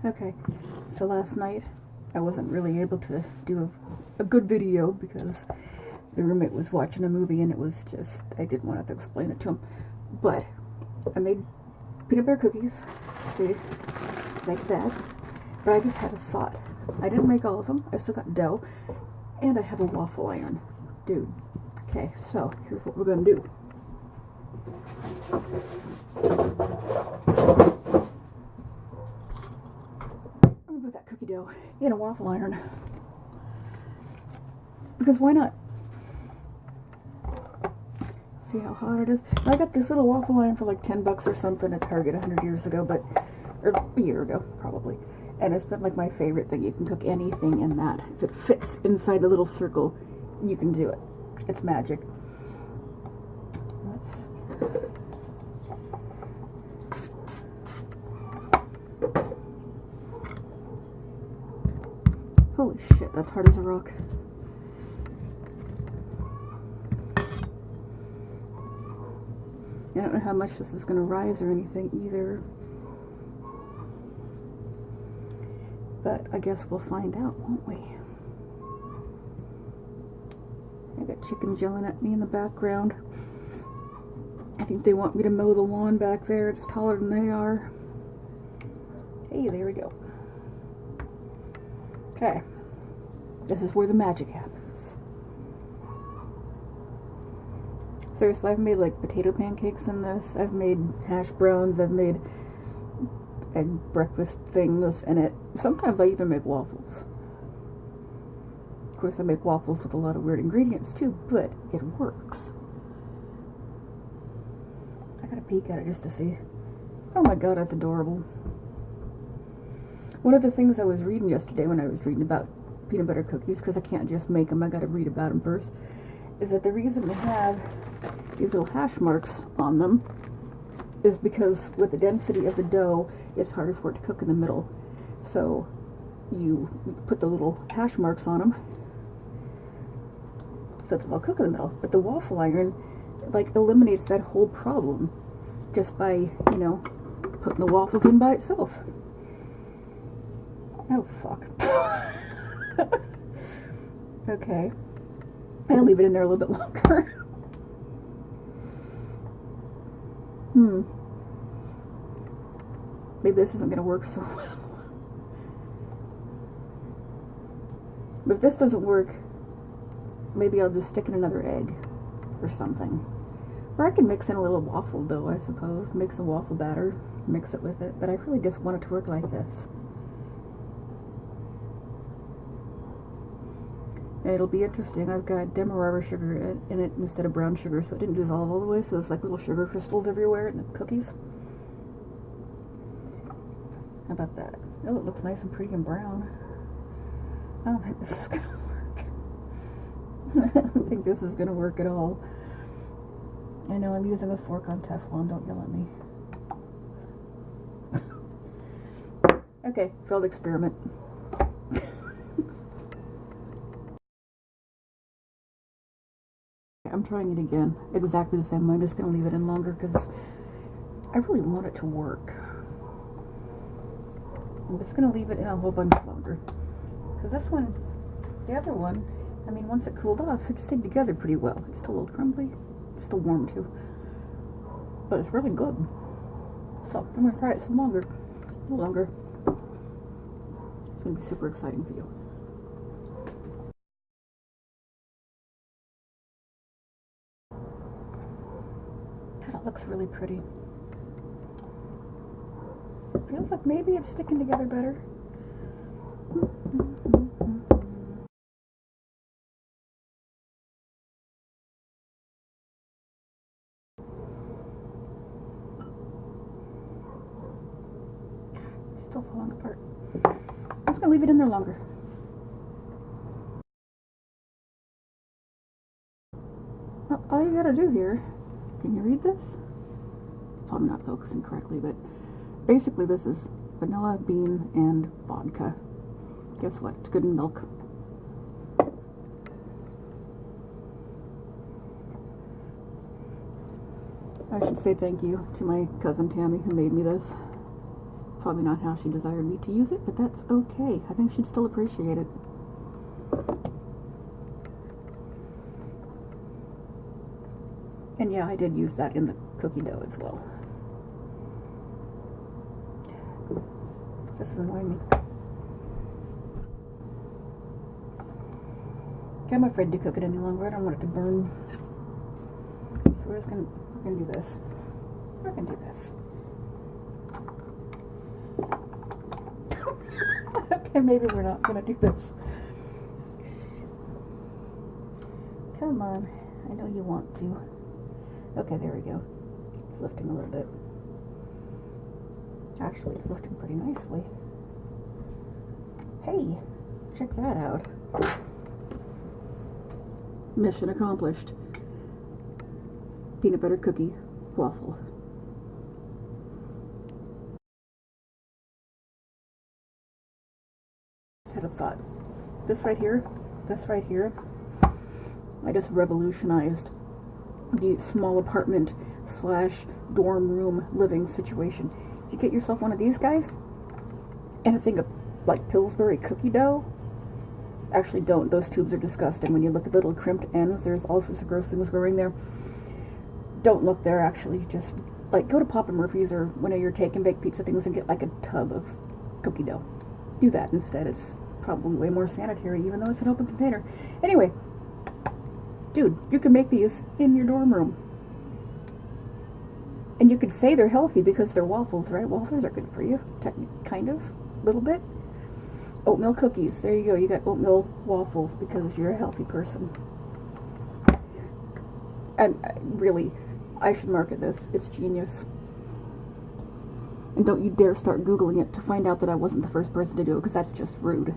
Okay, so last night I wasn't really able to do a good video because the roommate was watching a movie and it was just, I didn't want to explain it to him. But I made peanut butter cookies, see, like that. But I just had a thought. I didn't make all of them, I still got dough, and I have a waffle iron. Dude, okay, so here's what we're gonna do. I'm gonna put that cookie dough in a waffle iron. Because why not? See how hot it is? I got this little waffle iron for like 10 bucks or something at Target 100 years ago, or a year ago, probably. And it's been like my favorite thing. You can cook anything in that. If it fits inside the little circle, you can do it. It's magic. Holy shit, that's hard as a rock. I don't know how much this is going to rise or anything either. But I guess we'll find out, won't we? I got chickens yelling at me in the background. I think they want me to mow the lawn back there. It's taller than they are. Hey, there we go. Okay. This is where the magic happens. Seriously, I've made like potato pancakes in this. I've made hash browns. I've made egg breakfast things in it. Sometimes I even make waffles. Of course, I make waffles with a lot of weird ingredients too, but it works. I gotta peek at it just to see. Oh my god, that's adorable. One of the things I was reading yesterday when I was reading about peanut butter cookies, because I can't just make them, I gotta read about them first, is that the reason they have these little hash marks on them is because with the density of the dough, it's harder for it to cook in the middle. So you put the little hash marks on them so they'll cook in the middle. But the waffle iron like eliminates that whole problem just by, you know, putting the waffles in by itself. Oh fuck. Okay. I'll leave it in there a little bit longer. Maybe this isn't going to work so well. But if this doesn't work, maybe I'll just stick in another egg or something. Or I can mix in a little waffle dough, I suppose. Make some waffle batter, mix it with it. But I really just want it to work like this. And it'll be interesting. I've got demerara sugar in it instead of brown sugar, so it didn't dissolve all the way, so there's like little sugar crystals everywhere in the cookies. How about that? Oh, it looks nice and pretty and brown. I don't think this is going to work. I don't think this is going to work at all. I know I'm using a fork on Teflon, don't yell at me. Okay, failed experiment. I'm trying it again. Exactly the same. I'm just going to leave it in longer because I really want it to work. I'm just going to leave it in a whole bunch longer. Because this one, the other one, I mean, once it cooled off, it stayed together pretty well. It's still a little crumbly. It's still warm too. But it's really good. So I'm going to try it some longer. A little longer. It's going to be super exciting for you. That looks really pretty. It feels like maybe it's sticking together better. Still falling apart. I'm just gonna leave it in there longer. Well, all you gotta do here, can you read this? I'm not focusing correctly, but basically this is vanilla, bean, and vodka. Guess what? It's good in milk. I should say thank you to my cousin Tammy who made me this. Probably not how she desired me to use it, but that's okay. I think she'd still appreciate it. And yeah, I did use that in the cookie dough as well. This is annoying me. Okay, I'm afraid to cook it any longer. I don't want it to burn. So we're gonna do this. We're gonna do this. Okay, maybe we're not gonna do this. Come on, I know you want to. Okay, there we go. It's lifting a little bit. Actually, it's lifting pretty nicely. Hey, check that out. Mission accomplished. Peanut butter cookie waffle. Just had a thought. This right here, I just revolutionized the small apartment / dorm room living situation. You get yourself one of these guys and a thing of like Pillsbury cookie dough. Actually, don't. Those tubes are disgusting. When you look at the little crimped ends, there's all sorts of gross things growing there. Don't look there, actually. Just like go to Papa Murphy's or one of your take and bake pizza things and get like a tub of cookie dough. Do that instead. It's probably way more sanitary, even though it's an open container. Anyway, dude, you can make these in your dorm room. And you could say they're healthy because they're waffles, right? Waffles are good for you, kind of, a little bit. Oatmeal cookies, there you go. You got oatmeal waffles because you're a healthy person. And really, I should market this. It's genius. And don't you dare start Googling it to find out that I wasn't the first person to do it, because that's just rude.